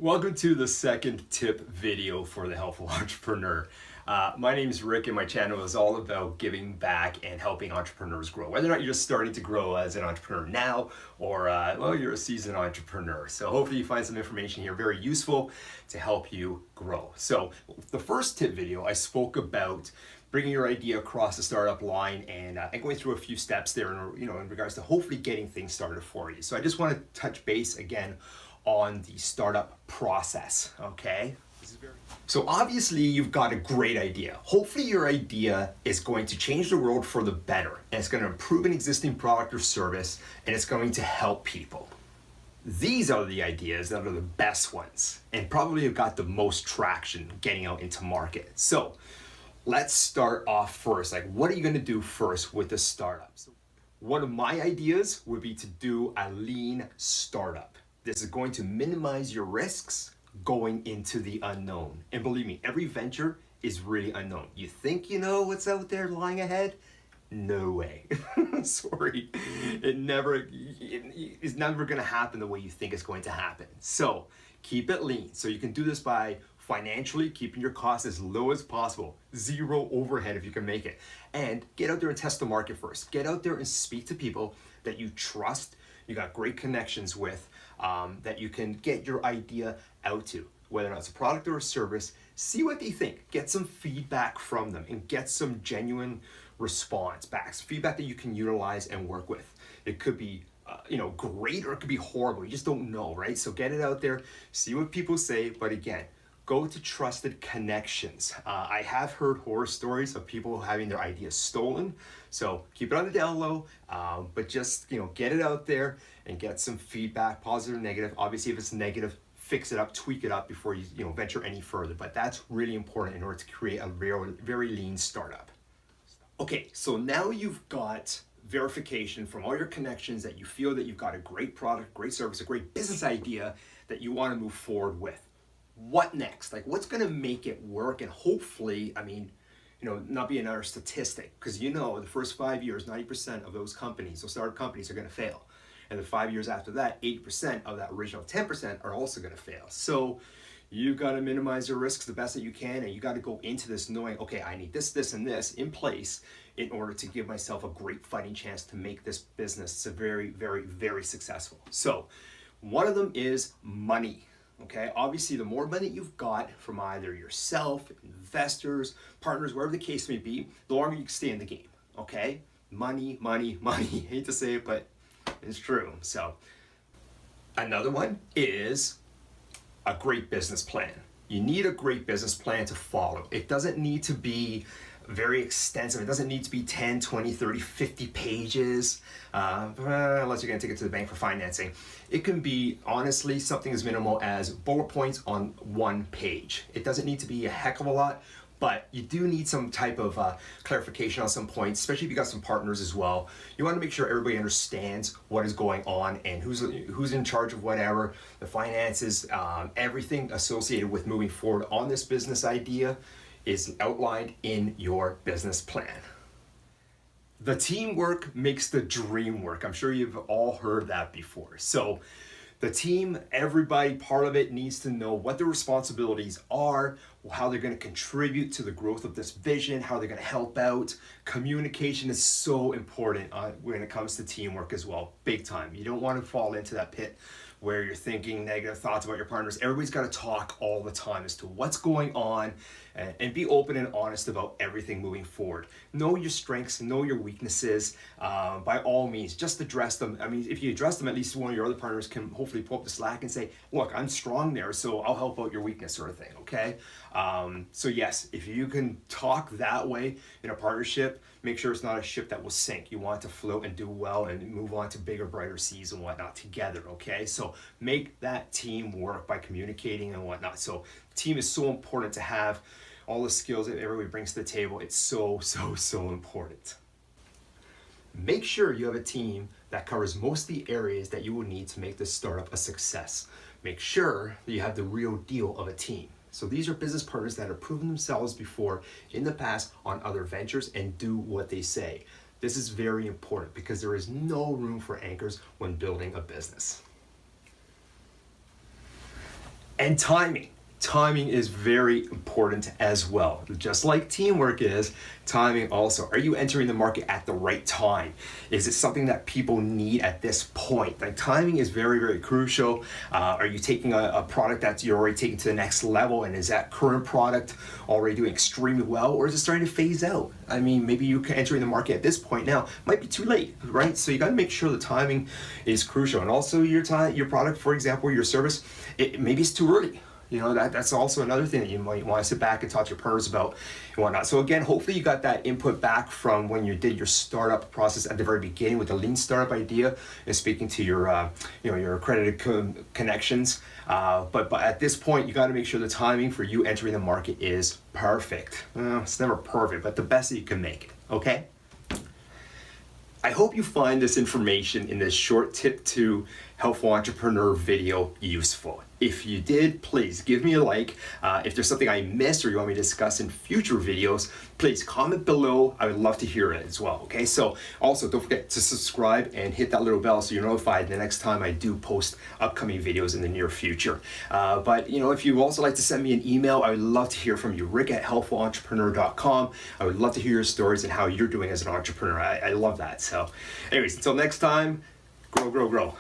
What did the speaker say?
Welcome to the second tip video for the Helpful Entrepreneur. My name is Rick and my channel is all about giving back and helping entrepreneurs grow. Whether or not you're just starting to grow as an entrepreneur now or well, you're a seasoned entrepreneur. So hopefully you find some information here very useful to help you grow. So the first tip video, I spoke about bringing your idea across the startup line and going through a few steps there in regards to hopefully getting things started for you. So I just want to touch base again on the startup process, okay? So obviously you've got a great idea. Hopefully your idea is going to change the world for the better, and it's going to improve an existing product or service, and it's going to help people. These are the ideas that are the best ones, and probably have got the most traction getting out into market. So let's start off first. Like, what are you going to do first with the startup? So one of my ideas would be to do a lean startup. This is going to minimize your risks going into the unknown. And believe me, every venture is really unknown. You think you know what's out there lying ahead? No way. Sorry. It's never going to happen the way you think it's going to happen. So keep it lean. So you can do this by financially keeping your costs as low as possible. Zero overhead if you can make it. And get out there and test the market first. Get out there and speak to people that you trust, you got great connections with, that you can get your idea out to. Whether or not it's a product or a service, see what they think. Get some feedback from them and get some genuine response back. Feedback that you can utilize and work with. It could be great or it could be horrible. You just don't know, right? So get it out there, see what people say, but again, go to trusted connections. I have heard horror stories of people having their ideas stolen. So keep it on the down low, but just get it out there and get some feedback, positive or negative. Obviously, if it's negative, fix it up, tweak it up before you venture any further. But that's really important in order to create a very, very lean startup. Okay, so now you've got verification from all your connections that you feel that you've got a great product, great service, a great business idea that you want to move forward with. What next? Like, what's going to make it work? And hopefully, not be another statistic, because the first 5 years, 90% of those companies, those startup companies, are going to fail. And the 5 years after that, 80% of that original 10% are also going to fail. So you've got to minimize your risks the best that you can, and you got to go into this knowing, okay, I need this, this, and this in place in order to give myself a great fighting chance to make this business very, very, very successful. So one of them is money. Okay, obviously the more money you've got from either yourself, investors, partners, wherever the case may be, the longer you can stay in the game. Okay, money, money, money. Hate to say it, but it's true. So another one is a great business plan. You need a great business plan to follow. It doesn't need to be very extensive. It doesn't need to be 10, 20, 30, 50 pages, unless you're going to take it to the bank for financing. It can be, honestly, something as minimal as bullet points on one page. It doesn't need to be a heck of a lot, but you do need some type of clarification on some points, especially if you got some partners as well. You want to make sure everybody understands what is going on and who's in charge of whatever, the finances, everything associated with moving forward on this business idea is outlined in your business plan. The teamwork makes the dream work. I'm sure you've all heard that before. So the team, everybody, part of it needs to know what their responsibilities are, how they're going to contribute to the growth of this vision, how they're going to help out. Communication is so important when it comes to teamwork as well, big time. You don't want to fall into that pit where you're thinking negative thoughts about your partners. Everybody's got to talk all the time as to what's going on and be open and honest about everything moving forward. Know your strengths, know your weaknesses, by all means, just address them. I mean, if you address them, at least one of your other partners can hopefully pull up the slack and say, look, I'm strong there, so I'll help out your weakness, sort of thing, okay? So yes, if you can talk that way in a partnership, make sure it's not a ship that will sink. You want to float and do well and move on to bigger, brighter seas and whatnot together, okay? So make that team work by communicating and whatnot. So team is so important to have. All the skills that everybody brings to the table, it's so, so, so important. Make sure you have a team that covers most of the areas that you will need to make this startup a success. Make sure that you have the real deal of a team. So these are business partners that have proven themselves before in the past on other ventures and do what they say. This is very important because there is no room for anchors when building a business. And timing. Timing is very important as well. Just like teamwork is, timing also. Are you entering the market at the right time? Is it something that people need at this point? Like, timing is very, very crucial. Are you taking a product that you're already taking to the next level, and is that current product already doing extremely well, or is it starting to phase out? I mean, maybe you entering the market at this point now might be too late, right? So you got to make sure the timing is crucial, and also your product, for example, your service, maybe it's too early. You know, that's also another thing that you might want to sit back and talk to your partners about and whatnot. So again, hopefully you got that input back from when you did your startup process at the very beginning with the lean startup idea and speaking to your, your accredited connections. But at this point, you got to make sure the timing for you entering the market is perfect. It's never perfect, but the best that you can make it, okay? I hope you find this information in this short tip to helpful entrepreneur video useful. If you did, please give me a like. If there's something I missed or you want me to discuss in future videos, please comment below. I would love to hear it as well, okay? So also don't forget to subscribe and hit that little bell so you're notified the next time I do post upcoming videos in the near future. But if you also like to send me an email, I would love to hear from you, rick@helpfulentrepreneur.com. I would love to hear your stories and how you're doing as an entrepreneur. I love that. So anyways, until next time, grow, grow, grow.